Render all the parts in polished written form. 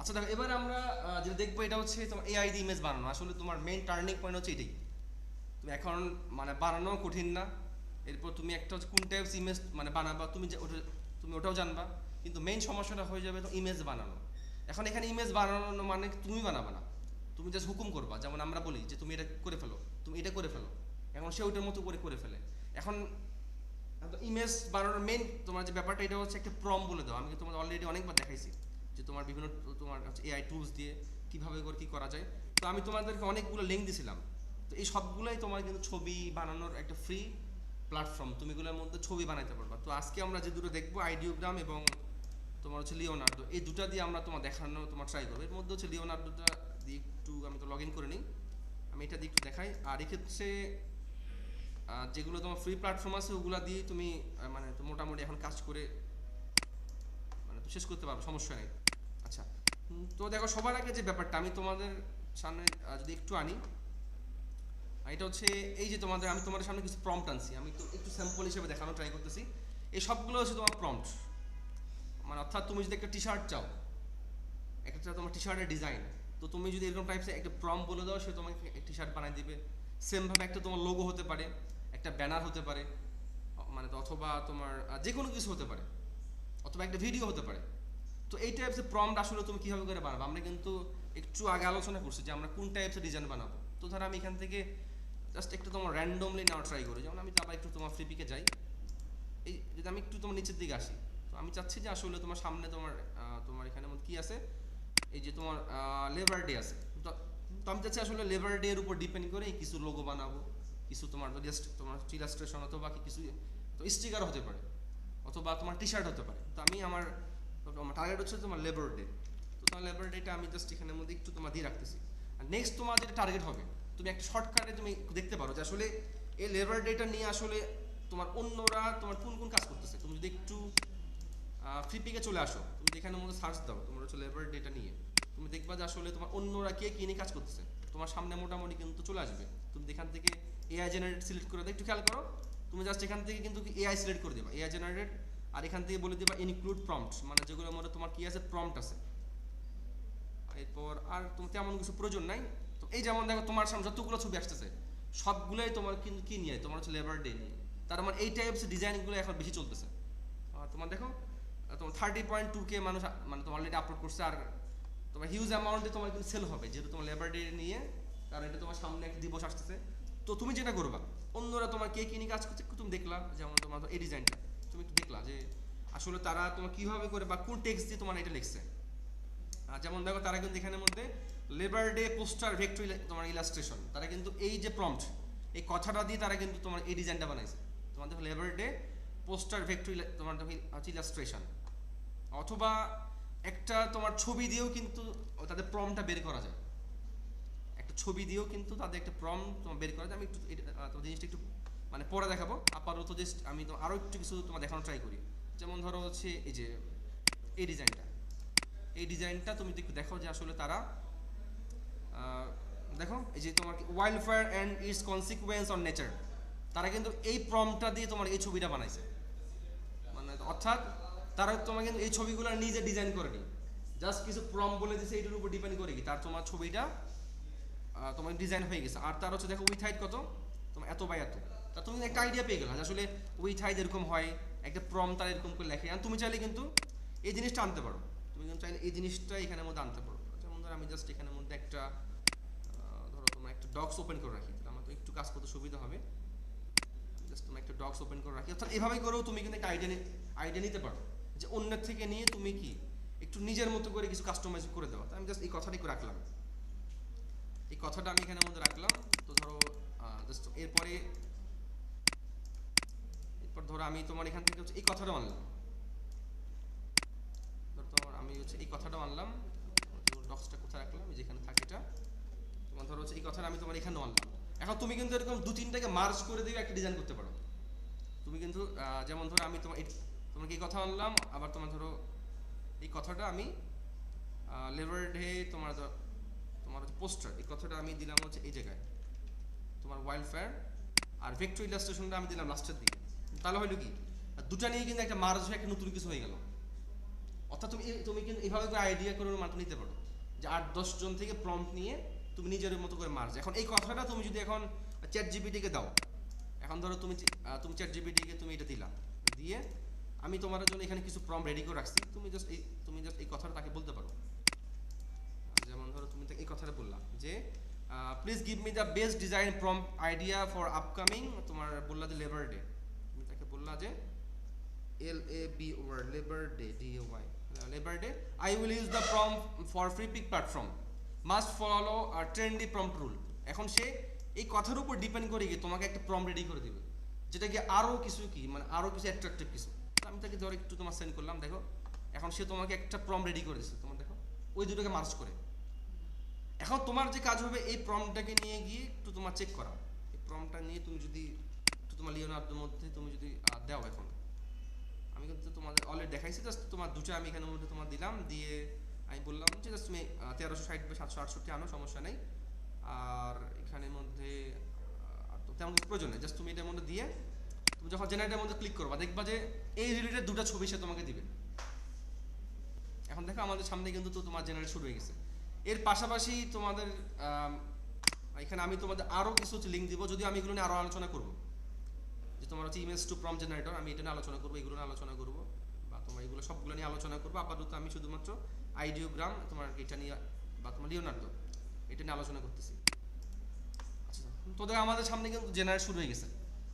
আচ্ছা দেখো, এবার আমরা যেটা দেখবো এটা হচ্ছে তোমার এআই দিয়ে ইমেজ বানানো। আসলে তোমার মেইন টার্নিং পয়েন্ট হচ্ছে এটাই। তুমি এখন মানে বানানো কঠিন না। এরপর তুমি একটা হচ্ছে কোন টাইপস ইমেজ মানে বানাবা, তুমি ওটাও জানবা। কিন্তু মেইন সমস্যাটা হয়ে যাবে তো ইমেজ বানানো। এখন এখানে ইমেজ বানানো মানে তুমি বানাবা না, তুমি জাস্ট হুকুম করবা। যেমন আমরা বলি যে তুমি এটা করে ফেলো, তুমি এটা করে ফেলো, এখন সে ওইটার মতো করে করে ফেলে। এখন ইমেজ বানানোর মেইন তোমার যে ব্যাপারটা, এটা হচ্ছে একটা প্রম বলে দাও। আমি তোমাদের অলরেডি অনেকবার দেখাইছি যে তোমার বিভিন্ন তোমার এআই টুলস দিয়ে কীভাবে করে কী করা যায়। তো আমি তোমাদেরকে অনেকগুলো লিঙ্ক দিছিলাম। তো এই সবগুলোই তোমার কিন্তু ছবি বানানোর একটা ফ্রি প্ল্যাটফর্ম, তুমি এগুলোর মধ্যে ছবি বানাইতে পারবা। তো আজকে আমরা যে দুটো দেখবো, আইডিওগ্রাম এবং তোমার হচ্ছে লিওনার্দো, এই দুটা দিয়ে আমরা তোমার দেখানো তোমার ট্রাই করবো। এর মধ্যে হচ্ছে লিওনার্দোটা দিয়ে একটু আমি তো লগ ইন করে নিই, আমি এটা দিয়ে একটু দেখাই। আর এক্ষেত্রে যেগুলো তোমার ফ্রি প্ল্যাটফর্ম আছে ওগুলো দিয়ে তুমি মানে তো মোটামুটি এখন কাজ করে মানে তো শেষ করতে পারবো, সমস্যা নেই। আচ্ছা, তো দেখো সবার আগে যে ব্যাপারটা আমি তোমাদের সামনে যদি একটু আনি, এটা হচ্ছে এই যে আমি তোমাদের সামনে কিছু প্রম্পট আনছি, আমি তো একটু স্যাম্পল হিসেবে দেখানো ট্রাই করতেছি। এই সবগুলো হচ্ছে তোমার প্রম্পট, মানে অর্থাৎ তুমি যদি একটা টি শার্ট চাও, একটা তোমার টি শার্টের ডিজাইন, তো তুমি যদি এরকম টাইপসের একটা প্রম্পট বলে দাও, সে তোমাকে টি শার্ট বানিয়ে দিবে। সেমভাবে একটা তোমার লোগো হতে পারে, একটা ব্যানার হতে পারে, মানে অথবা তোমার যে কোনো কিছু হতে পারে, অথবা একটা ভিডিও হতে পারে। তো এই টাইপসের প্রম্পট আসলে তুমি কীভাবে করে বানাবো, আমরা কিন্তু একটু আগে আলোচনা করছি যে আমরা কোন টাইপসের ডিজাইন বানাবো। তো ধরো আমি এখান থেকে জাস্ট একটু তোমার র্যান্ডমলি নেওয়া ট্রাই করি। যেমন আমি আবার একটু তোমার ফ্রিপিকে যাই, এই যদি আমি একটু তোমার নিচের দিকে আসি, তো আমি চাচ্ছি যে আসলে তোমার সামনে তোমার এখানে মধ্যে কী আছে, এই যে তোমার লেবার ডে আছে। তো আমি চাচ্ছি আসলে লেবার ডে এর উপর ডিপেন্ড করে কিছু লোগো বানাবো, কিছু তোমার জাস্ট তোমার ইলাস্ট্রেশন অথবা কিছু তো স্টিকার হতে পারে, অথবা তোমার টি শার্ট হতে পারে। তো আমি আমার টার্গেট হচ্ছে তোমার লেবার ডে। তো তোমার লেবার ডেটা আমি জাস্ট এখানের মধ্যে একটু তোমার দিয়ে রাখতেছি। আর নেক্সট তোমার যেটা টার্গেট হবে, তুমি একটা শর্টকাটে তুমি দেখতে পারো যে আসলে এই লেবার ডেটা নিয়ে আসলে তোমার অন্যরা তোমার কোন কোন কাজ করতেছে। তুমি যদি একটু ফ্রিপিকে চলে আসো, তুমি এখানের মধ্যে সার্চ দাও তোমার হচ্ছে লেবার ডেটা নিয়ে, তুমি দেখবা যে আসলে তোমার অন্যরা কে কী নিয়ে কাজ করতেছে তোমার সামনে মোটামুটি কিন্তু চলে আসবে। তুমি এখান থেকে এআই জেনারেট সিলেক্ট করে দাও, একটু খেয়াল করো। তুমি জাস্ট এখান থেকে কিন্তু এআই সিলেক্ট করে দেবা, এআই জেনারেট। আর এখান থেকে বলে দেবা ইনক্লুড প্রম্পট, মানে যেগুলোর মধ্যে তোমার কি আছে প্রম্পট আছে। এরপর আর তোমার তেমন কিছু প্রয়োজন নাই। তো এই যেমন দেখো তোমার সামনে যতগুলো ছবি আসতেছে সবগুলোই তোমার কিন্তু কি নিয়ে, তোমার হচ্ছে লেবার ডে নিয়ে। তার মানে এই টাইপস ডিজাইনগুলো এখন বেশি চলতেছে। তোমার দেখো তোমার 30.2K মানুষ মানে তোমার অলরেডি আপলোড করছে। আর তোমার হিউজ অ্যামাউন্টে তোমার কিন্তু সেল হবে, যেহেতু তোমার লেবার ডে নিয়ে, কারণ এটা তোমার সামনে একটা দিবস আসতেছে। তো তুমি যেটা করবা, অন্যরা তোমার কে কী নিয়ে কাজ করছে একটু তুমি দেখলা। যেমন তোমার এই ডিজাইনটা তুমি একটু দেখলা যে আসলে তারা তোমার কীভাবে করে বা কোন টেক্সট দিয়ে তোমার এটা লিখছে। যেমন দেখো তারা কিন্তু এখানের মধ্যে লেবার ডে পোস্টার ভেক্টর তোমার ইলাস্ট্রেশন, তারা কিন্তু এই যে প্রম্পট এই কথাটা দিয়ে তারা কিন্তু তোমার এই ডিজাইনটা বানাইছে। তোমার দেখো লেবার ডে পোস্টার ভেক্টর তোমার দেখো ইলাস্ট্রেশন, অথবা একটা তোমার ছবি দিয়েও কিন্তু তাদের প্রম্পটটা বের করা যায়। একটা ছবি দিয়েও কিন্তু তাদের একটা প্রম্পট তোমার বের করা যায়। আমি একটু তোমার জিনিসটা একটু মানে পরে দেখাবো। আপাতত জাস্ট আমি তো আরও একটু কিছু তোমার দেখানো ট্রাই করি। যেমন ধরো হচ্ছে এই যে এই ডিজাইনটা, এই ডিজাইনটা তুমি একটু দেখো যে আসলে তারা দেখো এই যে তোমার wild fire and it's consequence on nature, তারা কিন্তু এই প্রম্পটটা দিয়ে তোমার এই ছবিটা বানাইছে। মানে অর্থাৎ তারা তোমার কিন্তু এই ছবিগুলো নিজে ডিজাইন করেনি, জাস্ট কিছু প্রম্পট বলে দিয়েছে, এইটার উপর ডিপেন্ড করে কি তার তোমার ছবিটা তোমার ডিজাইন হয়ে গেছে। আর তার হচ্ছে দেখো উইথ হাইট কত, তোমার এত বাই এত। তা তুমি একটা আইডিয়া পেয়ে গেলা যে আসলে উইথ হাইট এরকম হয়, একটা প্রম্পট তারা এরকম করে লেখে। আর তুমি চাইলে কিন্তু এই জিনিসটা আনতে পারো, তুমি কিন্তু চাইলে এই জিনিসটা এখানের মধ্যে আনতে পারো। যেমন ধরো আমি জাস্ট এখানের মধ্যে একটা ধরো তোমার একটা ডক্স ওপেন করে রাখি, তাহলে আমার তো একটু কাজ করতে সুবিধা হবে। জাস্ট তুমি একটা ডক্স ওপেন করে রাখি, অর্থাৎ এভাবেই করেও তুমি কিন্তু একটা আইডিয়া নিতে পারো যে অন্যের থেকে নিয়ে তুমি কি একটু নিজের মতো করে কিছু কাস্টমাইজ করে দেওয়া। তো আমি জাস্ট এই কথাটাই রাখলাম, এই কথাটা আমি এখানের মধ্যে রাখলাম। তো ধরো জাস্ট এরপর ধরো আমি তোমার এখান থেকে হচ্ছে এই কথাটা আনলাম। ধরো তোমার আমি হচ্ছে এই কথাটা আনলাম, ডক্সটা কোথায় রাখলাম, যেখানে থাকে এটা। তোমার ধরো হচ্ছে এই কথাটা আমি তোমার এখানেও আনলাম। এখন তুমি কিন্তু এরকম দু তিনটাকে মার্জ করে দিয়ে একটা ডিজাইন করতে পারো। তুমি কিন্তু যেমন ধরো আমি তোমাকে এই কথা আনলাম, আবার তোমার ধরো এই কথাটা আমি লেবার ডে তোমার হচ্ছে পোস্টার, এই কথাটা আমি দিলাম হচ্ছে এই জায়গায় তোমার ওয়াইল্ড ফায়ার, আর ভেক্টর ইলাস্ট্রেশনটা আমি দিলাম লাস্টের দিকে। তাহলে হইলো কি দুটা নিয়ে কিন্তু একটা মার্জ হয়ে একটা নতুন কিছু হয়ে গেল। অর্থাৎ তুমি কিন্তু এইভাবে করে আইডিয়া করে মাত্র নিতে পারো যে 8-10 জন থেকে প্রম্পট নিয়ে তুমি নিজের মতো করে মার্জ। এখন এই কথাটা তুমি যদি এখন চ্যাট জিপিটিকে দাও, এখন ধরো তুমি চ্যাট জিপিটিকে তুমি এটা দিলা, দিয়ে আমি তোমার জন্য এখানে কিছু প্রম্পট রেডি করে রাখছি, তুমি জাস্ট এই কথাটা তাকে বলতে পারো। যেমন ধরো তুমি এই কথাটা বললা যে please give me the best design prompt idea for upcoming, তোমার বললা যে লেবার ডে, তুমি তাকে বললা যে Labor Day DAY Labor Day I will use the prompt for Freepik platform must follow a trendy prompt rule। এখন সে এই কথার উপর ডিপেন্ড করে গিয়ে তোমাকে একটা প্রম্পট রেডি করে দিবে, যেটা কি আরো কিছু মানে আরো কিছু অ্যাট্রাকটিভ কিছু। আমি তাকে ধরো একটু তোমার সেন্ড করলাম, দেখো এখন সে তোমাকে একটা প্রম্পট রেডি করে দিচ্ছে, তোমার দেখো ওই দুটোকে মার্জ করে। এখন তোমার যে কাজ হবে এই প্রম্পটটাকে নিয়ে গিয়ে একটু তোমার চেক করা, এই প্রম্পটটা নিয়ে তুমি যদি একটু তোমার লিওনার্দোর মধ্যে তুমি যদি দাও, এখন আমি কিন্তু তোমাদের অলরেডি দেখাইছি, জাস্ট তোমার দুটো আমি এখানের মধ্যে তোমার দিলাম, দিয়ে আমি বললাম যে জাস্ট তুমি 1360 বা 768 আনো, সমস্যা নেই। আর এখানের মধ্যে তেমন কিছু প্রয়োজন নেই, জাস্ট তুমি এটার মধ্যে দিয়ে তুমি যখন জেনারেটের মধ্যে ক্লিক করবা দেখবা যে এই রিলেটেড দুটো ছবি সে তোমাকে দিবে। এখন দেখো আমাদের সামনে কিন্তু তো তোমার জেনারেট শুরু হয়ে গেছে। এর পাশাপাশি তোমাদের এখানে আমি তোমাদের আরও কিছু লিঙ্ক দিব, যদিও আমি এগুলো নিয়ে আরও আলোচনা করবো, যে তোমার হচ্ছে ইমেজ টু প্রম্পট জেনারেটর, আমি এটা নিয়ে আলোচনা করবো, এগুলো নিয়ে আলোচনা করবো, বা তোমার এগুলো সবগুলো নিয়ে আলোচনা করবো। আপাতত আমি শুধুমাত্র আইডিওগ্রাম তোমার এটা নিয়ে বা তোমার লিওনার্দো এটা নিয়ে আলোচনা করতেছি। আচ্ছা, তোদের আমাদের সামনে কিন্তু জেনারেট শুরু হয়ে গেছে,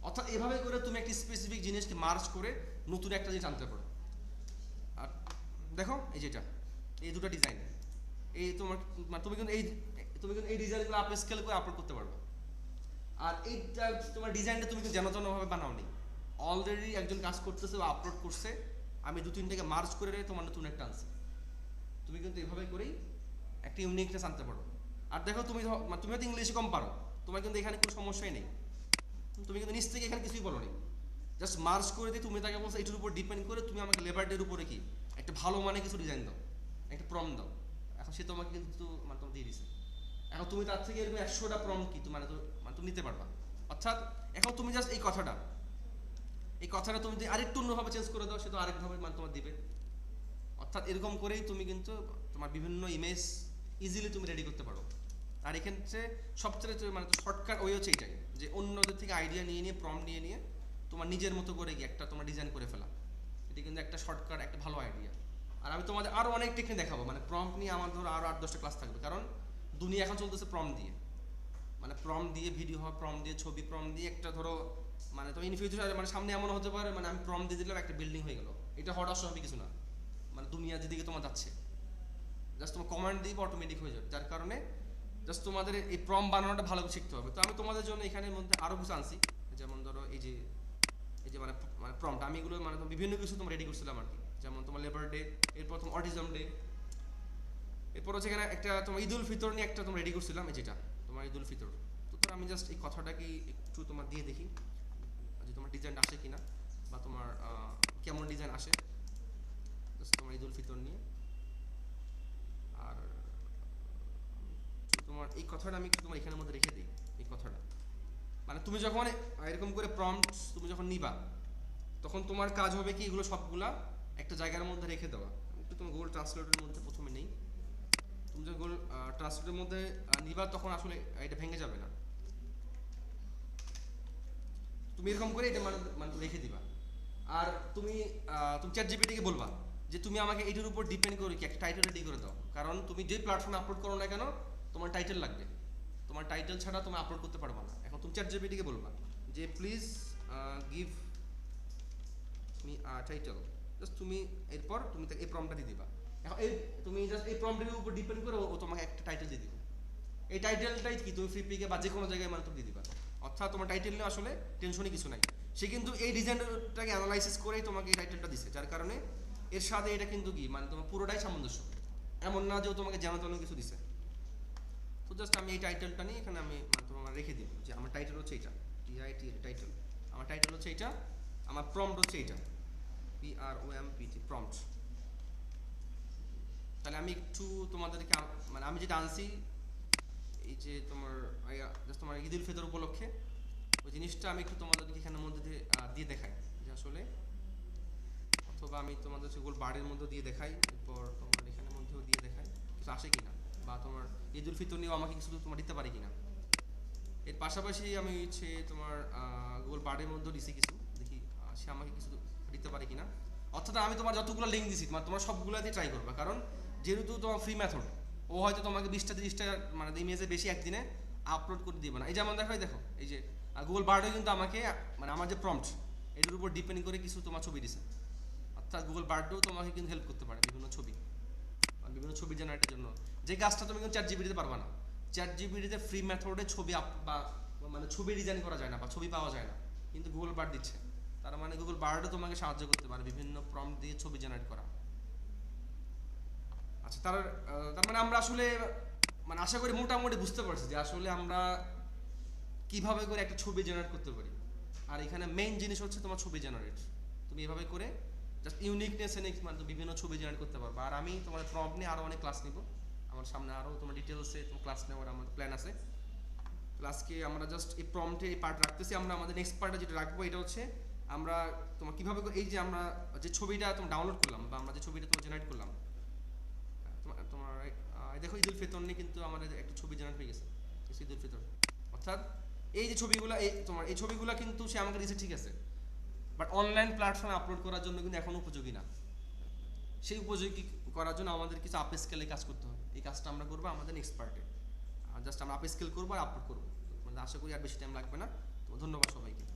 অর্থাৎ এভাবে করে তুমি একটি স্পেসিফিক জিনিসকে মার্জ করে নতুন একটা জিনিস আনতে পারো। আর দেখো এই যেটা এই দুটো ডিজাইন, এই তোমার তুমি কিন্তু এই ডিজাইনগুলো আপনি স্কেল করে আপলোড করতে পারবে। আর এইটা তোমার ডিজাইনটা তুমি কিন্তু যেনভাবে বানাও নি, অলরেডি একজন কাজ করতেছে বা আপলোড করছে, আমি 2-3টাকে মার্জ করে তোমার নতুন একটা আনছি। তুমি কিন্তু এইভাবে করেই একটা ইউনিকনেস আনতে পারো। আর দেখো তুমি হয়তো ইংলিশে কম পারো, তোমার কিন্তু এখানে কোনো সমস্যাই নেই, তুমি কিন্তু নিচ থেকে এখানে কিছুই বলো নি, জাস্ট মার্জ করে দিয়ে তুমি তাকে বলছো এটার উপর ডিপেন্ড করে তুমি আমাকে লেবার ডের উপরে কি একটা ভালো মানে কিছু ডিজাইন দাও, একটা প্রম্পট দাও। এখন সে তোমাকে কিন্তু মানে তোমাকে দিয়ে দিছে। এখন তুমি তার থেকে এরকম 100টা প্রম্পট কি মানে তুমি নিতে পারবা। অর্থাৎ এখন তুমি জাস্ট এই কথাটা তুমি যদি আরেকটু অন্যভাবে চেঞ্জ করে দাও, সে তো আরেকভাবে মানে তোমার দিবে। অর্থাৎ এরকম করেই তুমি কিন্তু তোমার বিভিন্ন ইমেজ ইজিলি তুমি রেডি করতে পারো। আর এক্ষেত্রে সবচেয়ে মানে শর্টকাট ওয়ে হচ্ছে এইটাই, যে অন্যদের থেকে আইডিয়া নিয়ে প্রম্পট নিয়ে তোমার নিজের মতো করে গিয়ে একটা তোমার ডিজাইন করে ফেলা, এটি কিন্তু একটা শর্টকাট, একটা ভালো আইডিয়া। আর আমি তোমাদের আরও অনেক টেকনিক দেখাবো, মানে প্রম্পট নিয়ে আমার ধরো আরও 8-10টা ক্লাস থাকবে, কারণ দুনিয়া এখন চলতেছে প্রম্পট দিয়ে, মানে প্রম্পট দিয়ে ভিডিও হয়, প্রম্পট দিয়ে ছবি, প্রম্পট দিয়ে একটা ধরো মানে তো ইন ফিউচার মানে সামনে এমন হতে পারে মানে আমি প্রম্পট দিয়ে দিলাম একটা বিল্ডিং হয়ে গেল, এটা হওয়ার অস্বাভাবিক কিছু না, মানে দুনিয়া যেদিকে তোমার যাচ্ছে জাস্ট তোমার কমান্ড দিই অটোমেটিক হয়ে যাবে। যার কারণে জাস্ট তোমাদের এই প্রম্পট বানানোটা ভালো করে শিখতে হবে। তো আমি তোমাদের জন্য এখানের মধ্যে আরও কিছু আনছি, যেমন ধরো এই যে মানে প্রম্পট আমি এগুলো মানে বিভিন্ন কিছু তোমার রেডি করছিলাম আর কি, যেমন তোমার লেবার ডে, এরপর তোমার অটিজম ডে, এরপর হচ্ছে এখানে একটা তোমার ঈদ উল ফিতর নিয়ে একটা তোমার রেডি করছিলাম, এই যেটা তোমার ঈদ উল ফিতর। তো আমি জাস্ট এই কথাটাকে একটু তোমার দিয়ে দেখি যে তোমার ডিজাইনটা আসে কিনা, বা তোমার কেমন ডিজাইন আসে জাস্ট তোমার ঈদ উল ফিতর নিয়ে। আর তোমার এই কথাটা আমি একটু তোমার এখানের মধ্যে রেখে দিই। এই কথাটা মানে তুমি যখন এরকম করে প্রম্পট তুমি যখন নিবা, তখন তোমার কাজ হবে কি এগুলো সবগুলা একটা জায়গার মধ্যে রেখে দেওয়া। একটু তুমি গুগল ট্রান্সলেটরের মধ্যে প্রথমে নেই, তুমি যখন গুগল ট্রান্সলেটরের মধ্যে নিবা তখন আসলে এটা ভেঙে যাবে না, তুমি এরকম করে এটা মানে রেখে দিবা। আর তুমি চ্যাট জিপিটিকে বলবা যে তুমি আমাকে এটার উপর ডিপেন্ড করে কি একটা টাইটেল রেডি করে দাও, কারণ তুমি যে প্ল্যাটফর্মে আপলোড করো না কেন তোমার টাইটেল লাগবে, তোমার টাইটেল ছাড়া তুমি আপলোড করতে পারবে না। এখন তুমি চ্যাট জিপিটিকে বলবা যে please give me title, just তুমি এরপর তুমি তাকে এই প্রম্পটটা দিয়ে দিবা। এখন তুমি জাস্ট এই প্রম্পটের উপর ডিপেন্ড করে ও তোমাকে একটা টাইটেল দিয়ে দিবে। এই টাইটেলটাই কি তুমি ফ্রিপিকে বা যে কোনো জায়গায় মানে তুমি দিয়ে দিবা। অর্থাৎ তোমার টাইটেল নিয়ে আসলে টেনশনই কিছু নাই, সে কিন্তু এই ডিজাইনটাকে অ্যানালাইসিস করেই তোমাকে এই টাইটেলটা দিছে, যার কারণে এর সাথে এটা কিন্তু কি মানে তোমার পুরোটাই সামঞ্জস্য, এমন না যে ও তোমাকে যেন তেন কিছু দিছে। তো জাস্ট আমি এই টাইটেলটা নিয়ে এখানে আমি মানে তোমার রেখে দিব যে আমার টাইটেল হচ্ছে এইটা, টাইটেল, আমার টাইটেল হচ্ছে এইটা, আমার প্রম্পট হচ্ছে এইটা, PROMPT প্রম্পট। তাহলে আমি একটু তোমাদেরকে মানে আমি যেটা আনছি এই যে তোমার জাস্ট তোমার ঈদ উল ফিতর উপলক্ষে ওই জিনিসটা আমি একটু তোমাদেরকে এখানের মধ্যে দিয়ে দেখাই যে আসলে অথবা আমি তোমাদের গুগল বারের মধ্যে দিয়ে দেখাই, এরপর তোমার এখানের মধ্যেও দিয়ে দেখাই কিছু আসে কিনা, বা তোমার ঈদুল ফিতর নিয়েও আমাকে কিছু তোমার দিতে পারি কিনা। এর পাশাপাশি আমি হচ্ছে তোমার গুগল বারের মধ্যেও দিছি কিছু, দেখি সে আমাকে কিছু দিতে পারে কিনা। অর্থাৎ আমি তোমার যতগুলো লিঙ্ক দিছি তোমার সবগুলো দিয়ে ট্রাই করবা, কারণ যেহেতু তোমার ফ্রি মেথড, ও হয়তো তোমাকে 20টা 30টা মানে ইমেজে বেশি একদিনে আপলোড করে দিবে না। এই যেমন দেখো এই যে গুগল বার্ডও কিন্তু আমাকে মানে আমার যে প্রম্পট এটার উপর ডিপেন্ড করে কিছু তোমার ছবি দিছে। অর্থাৎ গুগল বার্ডও তোমাকে কিন্তু হেল্প করতে পারে বিভিন্ন ছবি জেনারেটের জন্য, যে কাজটা তুমি কিন্তু চ্যাট জিপিটিতে পারবা না। চ্যাট জিপিটিতে ফ্রি মেথডে ছবি বা মানে ছবি ডিজাইন করা যায় না বা ছবি পাওয়া যায় না, কিন্তু গুগল বার্ড দিচ্ছে। তার মানে গুগল বার্ডও তোমাকে সাহায্য করতে পারে বিভিন্ন প্রম্পট দিয়ে ছবি জেনারেট করা। আচ্ছা, তার মানে আমরা আসলে মানে আশা করি মোটামুটি বুঝতে পারছি যে আসলে আমরা কিভাবে করে একটা ছবি জেনারেট করতে পারি। আর এখানে মেইন জিনিস হচ্ছে তোমার ছবি জেনারেট। তুমি এভাবে করে জাস্ট ইউনিকনেস এনে মানে বিভিন্ন ছবি জেনারেট করতে পারবে। আর আমি তোমার প্রম্পট নিয়ে আরও অনেক ক্লাস নিব, আমার সামনে আরও তোমার ডিটেলসে তোমার ক্লাস নেওয়ার আমার প্ল্যান আছে। ক্লাসকে আমরা জাস্ট এই প্রম্পটে এই পার্ট রাখতেছি। আমরা আমাদের নেক্সট পার্টে যেটা রাখবো এটা হচ্ছে আমরা তোমার কীভাবে এই যে আমরা যে ছবিটা তোমার ডাউনলোড করলাম বা আমরা যে ছবিটা তোমার জেনারেট করলাম, তোমার দেখো ঈদুল ফিতর নিয়ে কিন্তু আমাদের একটা ছবি জেনারেট হয়ে গেছে, ঈদুল ফিতর। অর্থাৎ এই যে ছবিগুলো এই ছবিগুলো কিন্তু সে আমাকে দিয়েছে, ঠিক আছে, বাট অনলাইন প্ল্যাটফর্মে আপলোড করার জন্য কিন্তু এখন উপযোগী না। সেই উপযোগী করার জন্য আমাদের কিছু আপ স্কেলে কাজ করতে হবে। এই কাজটা আমরা করবো আমাদের নেক্সট পার্টে। জাস্ট আমরা আপ স্কেল করবো আর আপলোড করবো, মানে আশা করি আর বেশি টাইম লাগবে না। তো ধন্যবাদ সবাইকে।